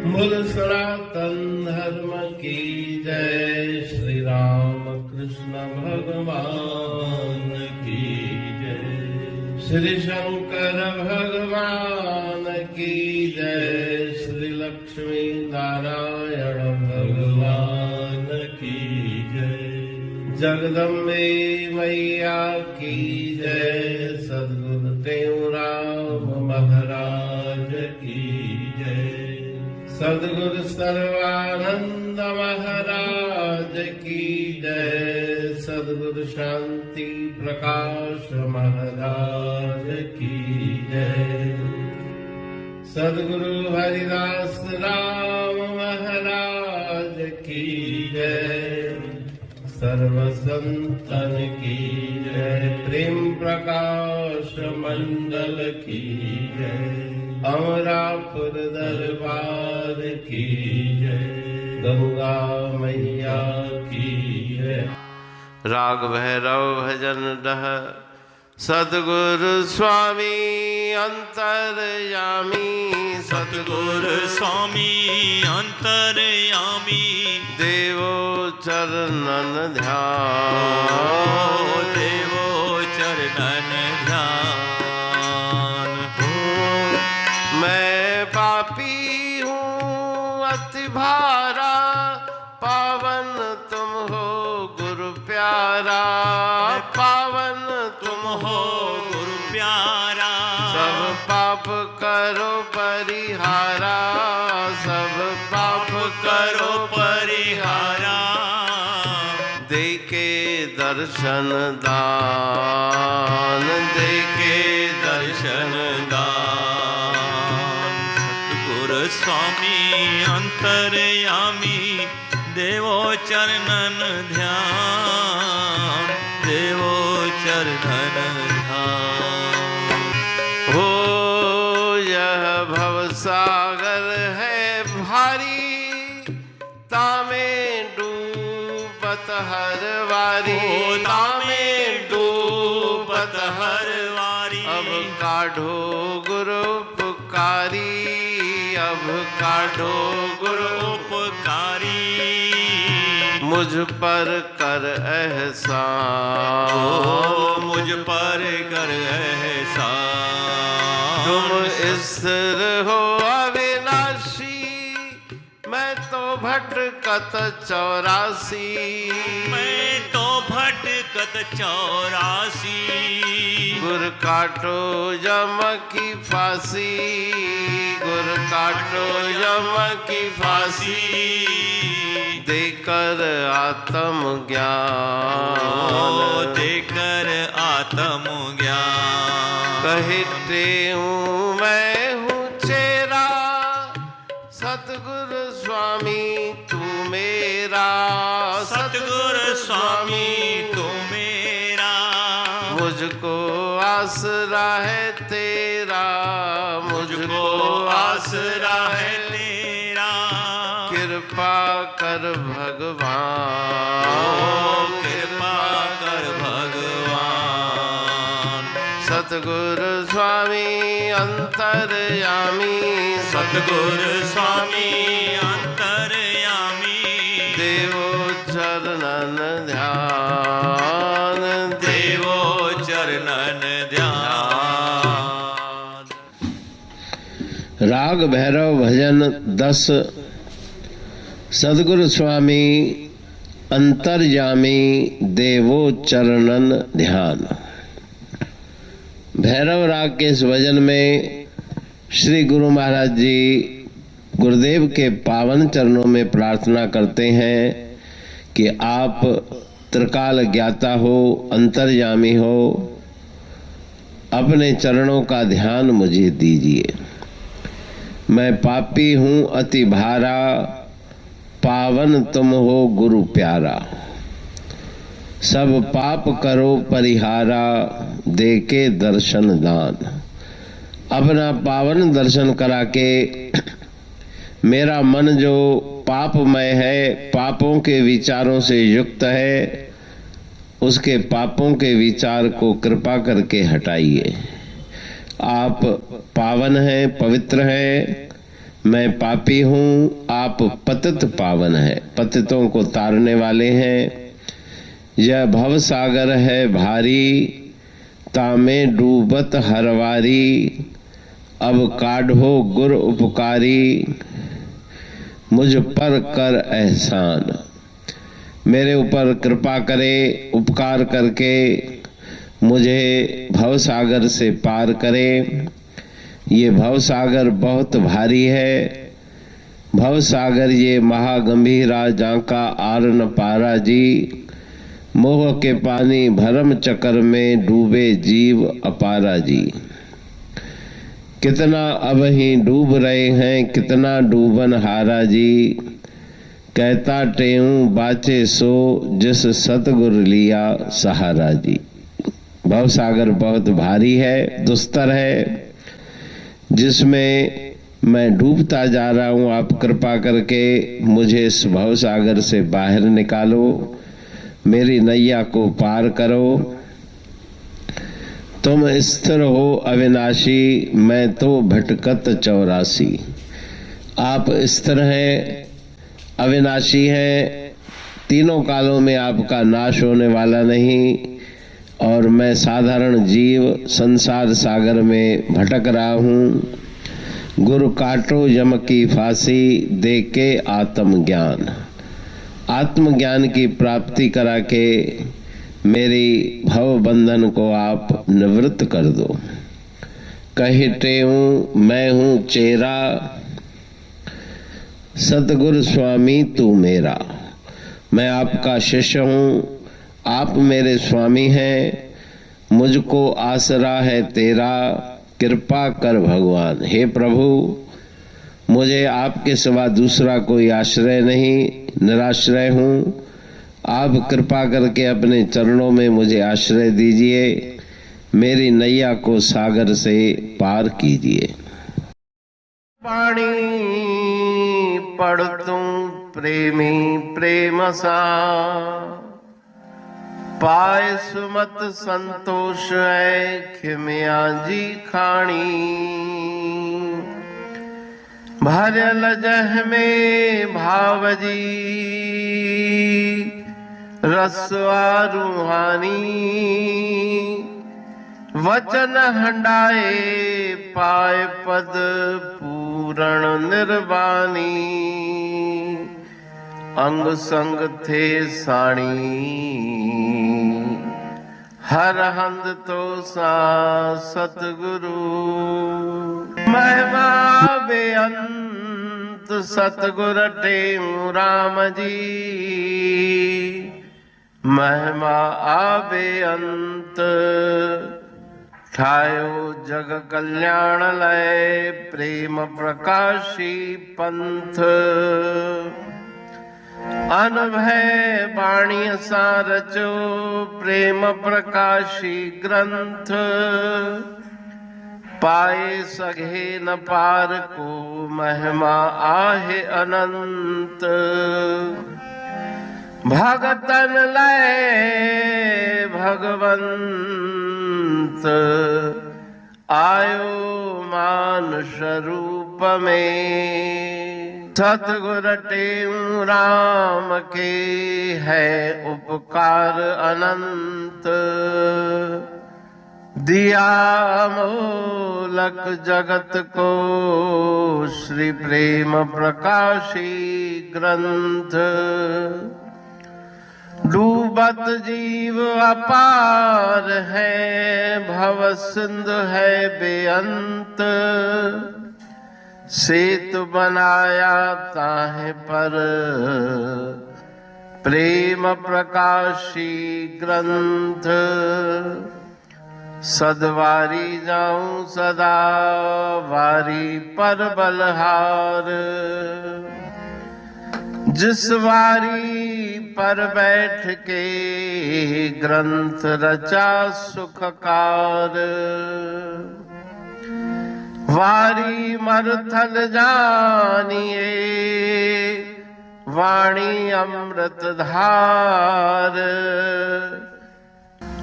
बोल सनातन धर्म की जय। श्री राम कृष्ण भगवान की जय। श्री शंकर भगवान की जय। श्री लक्ष्मी नारायण भगवान की जय। जगदम्बे मैया की जय। सद्गुरु देवराम महाराज की जय। सद्गुरु सर्वानंद महाराज की जय। सद्गुरु शांति प्रकाश महाराज की जय। सद्गुरु हरिदास राम महाराज की जय। सर्व संतन की जय। प्रेम प्रकाश मंडल की जय। अमरापुर दरबार की जय। गंगा मैया की जय। राग भैरव भजन डह सद्गुरु स्वामी अंतर्यामी। सद्गुरु स्वामी अंतर्यामी। देवो चरणन ध्यान। देवो चरणन ध्यान। मैं पापी हूँ अति भारा। पावन तुम हो गुरु प्यारा। पावन तुम हो गुरु प्यारा। सब पाप करो परिहारा। सब पाप करो परिहारा। देके दर्शन दान। देके दर्शन दान। सद्गुरु स्वामी अंतर्यामी। देवो चरणन ध्यान। देवो चरणन ध्यान। हो यह भवसागर है भारी। तामे डूबत हर वारी। तामे डूबत हर वारी। अब काढ़ो गुरु उपकारी। अब काढ़ो गुरु उपकारी। मुझ पर कर एहसान। मुझ पर कर एहसान। तुम स्थिर हो अविनाशी। मैं तो भटकत 84। मैं तो भटकत 84। गुर काटो यम की फांसी। गुर काटो यम की फांसी। देकर आत्म ज्ञान। देकर आत्म ज्ञान। कहते हूँ मैं हूँ चेरा। सतगुरु स्वामी तू मेरा। सतगुरु स्वामी तू मेरा। मुझको आसरा है तेरा। मुझको आसरा है तेरा। कृपा कर भगवान। कृपा कर भगवान। सतगुरु स्वामी अंतर्यामी। सतगुरु स्वामी अंतर्यामी। देवो चरणन ध्यान। देवो चरणन ध्यान। राग भैरव भजन 10। सद्गुरु स्वामी अंतर्यामी। देवो चरणन ध्यान। भैरव राग के इस भजन में श्री गुरु महाराज जी गुरुदेव के पावन चरणों में प्रार्थना करते हैं कि आप त्रिकाल ज्ञाता हो, अंतर्यामी हो, अपने चरणों का ध्यान मुझे दीजिए। मैं पापी हूँ अति भारा। पावन तुम हो गुरु प्यारा। सब पाप करो परिहारा। देके दर्शन दान। अपना पावन दर्शन करा के मेरा मन जो पापमय है, पापों के विचारों से युक्त है, उसके पापों के विचार को कृपा करके हटाइए। आप पावन हैं, पवित्र हैं। मैं पापी हूँ, आप पतित पावन है, पतितों को तारने वाले हैं। यह भव सागर है भारी, तामे डूबत हरवारी। अब काढ़ो गुर उपकारी, मुझ पर कर एहसान। मेरे ऊपर कृपा करे, उपकार करके मुझे भव सागर से पार करे। ये भव सागर बहुत भारी है। भव सागर ये महागंभीरा, जाका आर न पारा जी। मोह के पानी भरम चक्कर में डूबे जीव अपारा जी। कितना अब ही डूब रहे हैं, कितना डूबन हारा जी। कहता टेऊं बाचे सो, जिस सतगुर लिया सहारा जी। भव सागर बहुत भारी है, दुस्तर है, जिसमें मैं डूबता जा रहा हूं। आप कृपा करके मुझे इस भव सागर से बाहर निकालो, मेरी नैया को पार करो। तुम स्थिर हो अविनाशी, मैं तो भटकत चौरासी। आप स्थिर हैं, अविनाशी हैं, तीनों कालों में आपका नाश होने वाला नहीं। और मैं साधारण जीव संसार सागर में भटक रहा हूँ। गुरु काटो यम की फांसी, दे के आत्मज्ञान। आत्मज्ञान की प्राप्ति करा के मेरी भव बंधन को आप निवृत्त कर दो। कहते हूँ मैं हूँ चेरा, सतगुरु स्वामी तू मेरा। मैं आपका शिष्य हूँ, आप मेरे स्वामी हैं। मुझको आसरा है तेरा, कृपा कर भगवान। हे प्रभु, मुझे आपके सिवा दूसरा कोई आश्रय नहीं, निराश्रय हूँ। आप कृपा करके अपने चरणों में मुझे आश्रय दीजिए, मेरी नैया को सागर से पार कीजिए। पाणी पढ़तूं प्रेमी प्रेम सा, पाए सुमत संतोष है खिमिया जी खाणी। भरल जह में भाव जी, रसवा रूहानी। वचन हंडाए पाए पद पूरण निर्वाणी। अंग संग थे साणी, हर हंद तो सा सतगुरु। महिमा बेअंत सतगुर टेऊ राम जी। महिमा आबे अंत, ठायो जग कल्याण लय प्रेम प्रकाशी पंथ। अनभय वाणी सारचो प्रेम प्रकाशी ग्रंथ। पाए सघे न पार को महिमा आहे अनंत। भगतन लय भगवंत, आयो मानुष रूप में। सतगुर टेऊ राम के है उपकार अनंत। दिया मोलक जगत को श्री प्रेम प्रकाशी ग्रंथ। डूबत जीव अपार है, भव सिंधु है बेअंत। सेतु बनाया ताहे पर प्रेम प्रकाशी ग्रंथ। सदवारी जाऊं सदा वारी पर बलहार। जिस वारी पर बैठ के ग्रंथ रचा सुखकार। वारी मरथल जानिए वाणी अमृत धार।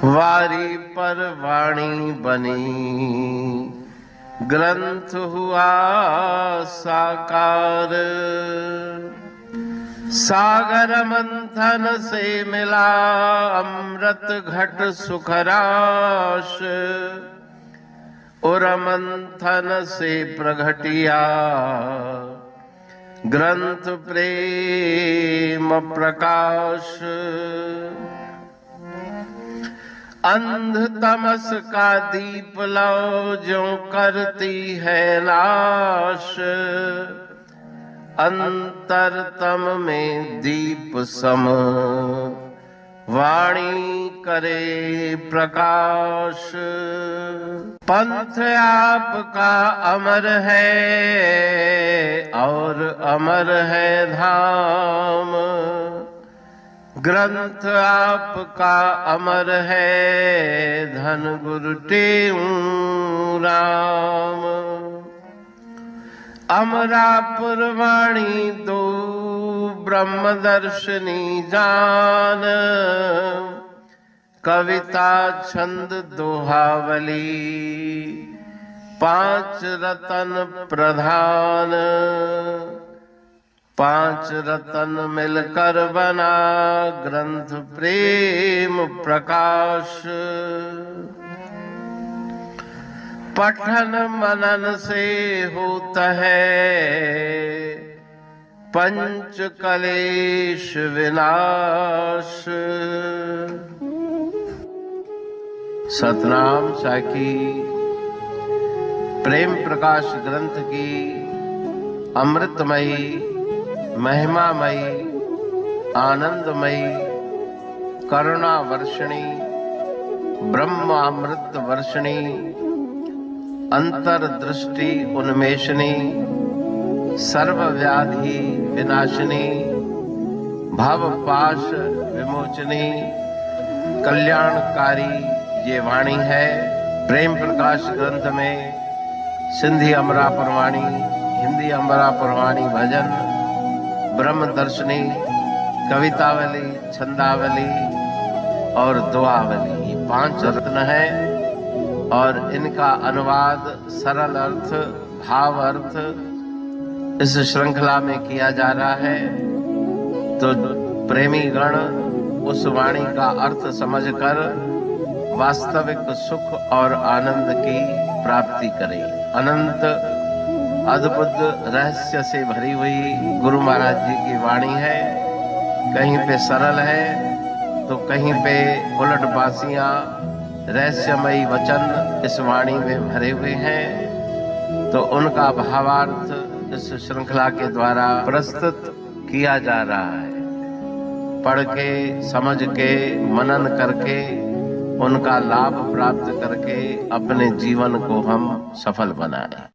वारी पर वाणी बनी ग्रंथ हुआ साकार। सागर मंथन से मिला अमृत घट सुखराश। और मंथन से प्रगटिया ग्रंथ प्रेम प्रकाश। अंध तमस का दीप लो जो करती है नाश। अंतरतम में दीप सम वाणी करे प्रकाश। पंथ आपका अमर है और अमर है धाम। ग्रंथ आपका अमर है धन गुरु टेऊ राम। अमरापुर वाणी दो ब्रह्मदर्शनी जान। कविता छंद दोहावली 5 रतन प्रधान। 5 रतन मिलकर बना ग्रंथ प्रेम प्रकाश। पठन मनन से होता है पंच कलेश विनाश। सतनाम साखी प्रेम प्रकाश ग्रंथ की अमृतमयी महिमामयी आनंदमयी करुणा वर्षिणी ब्रह्मामृत वर्षिणी अंतर्दृष्टि उन्मेषणी सर्वव्याधि विनाशिनी भवपाश विमोचनी कल्याणकारी ये वाणी है। प्रेम प्रकाश ग्रंथ में सिंधी अमरापुर वाणी, हिंदी अमरापुर वाणी भजन, ब्रह्म दर्शनी, कवितावली, छंदावली और दुआवली, ये 5 रत्न हैं और इनका अनुवाद सरल अर्थ भाव अर्थ इस श्रृंखला में किया जा रहा है। तो प्रेमी गण उस वाणी का अर्थ समझकर वास्तविक सुख और आनंद की प्राप्ति करें। अनंत अद्भुत रहस्य से भरी हुई गुरु महाराज जी की वाणी है। कहीं पे सरल है तो कहीं पे उलट बासियां रहस्यमयी वचन इस वाणी में भरे हुए हैं। तो उनका भावार्थ इस श्रृंखला के द्वारा प्रस्तुत किया जा रहा है। पढ़ के समझ के मनन करके उनका लाभ प्राप्त करके अपने जीवन को हम सफल बनाएं।